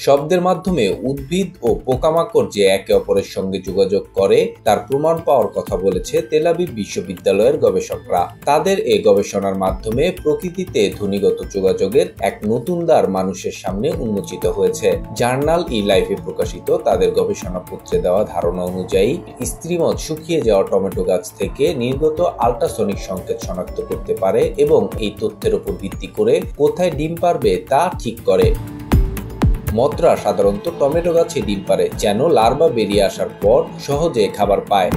শব্দের মাধ্যমে উদ্ভিদ ও পোকামাকড় যে একে অপরের সঙ্গে যোগাযোগ করে তার প্রমাণ পাওয়ার কথা বলেছে তেল আবিব বিশ্ববিদ্যালয়ের গবেষকরা। তাদের এই গবেষণার মাধ্যমে প্রকৃতিতে ধ্বনিগত যোগাযোগের এক নতুন দ্বার মানুষের সামনে উন্মোচিত হয়েছে। জার্নাল ই-লাইফে প্রকাশিত তাদের গবেষণাপত্রে দেওয়া ধারণা অনুযায়ী স্ত্রীমদ শুকিয়ে যাওয়া টমেটো গাছ থেকে নির্গত আল্ট্রাসনিক সংকেত শনাক্ত করতে পারে এবং এই তথ্যের উপর ভিত্তি করে কোথায় ডিম পারবে তা ঠিক করে। মত্রা সাধারণত টমেটো গাছে ডিম পারে যেন লার্ভা বেরিয়ে আসার পর সহজে খাবার পায়।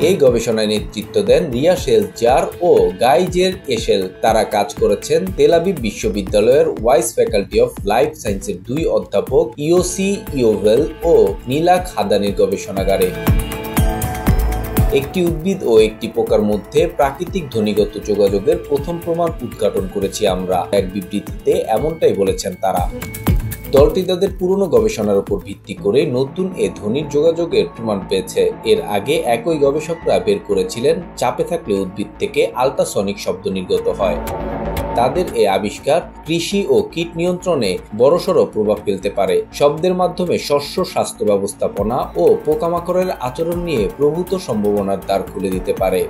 এই গবেষণায় নেতৃত্ব দেন রিয়া শেলজার ও গাই জের এশেল। তারা কাজ করেছেন তেল আবিব বিশ্ববিদ্যালয়ের ওয়াইস ফ্যাকাল্টি অফ লাইফ সায়েন্সের 2 অধ্যাপক ইওসি ইওভেল ও নীলা খাদানির গবেষণাগারে। একটি উদ্ভিদ ও একটি পোকার মধ্যে প্রাকৃতিক ধ্বনিগত যোগাযোগের প্রথম প্রমাণ উদ্ঘাটন করেছি আমরা, এক বিবৃতিতে এমনটাই বলেছেন তারা। দলটি তাদের পুরনো গবেষণার উপর ভিত্তি করে নতুন এ ধ্বনির যোগাযোগের প্রমাণ পেয়েছে। এর আগে একই গবেষকরা বের করেছিলেন চাপে থাকলে উদ্ভিদ থেকে আল্ট্রাসনিক শব্দ নির্গত হয়। তাদের এই আবিষ্কার কৃষি ও কীট নিয়ন্ত্রণে বড়সড় প্রভাব ফেলতে পারে। শব্দের মাধ্যমে শস্য স্বাস্থ্য ব্যবস্থাপনা ও পোকামাকড়ের আচরণ নিয়ে প্রভূত সম্ভাবনার দ্বার খুলে দিতে পারে।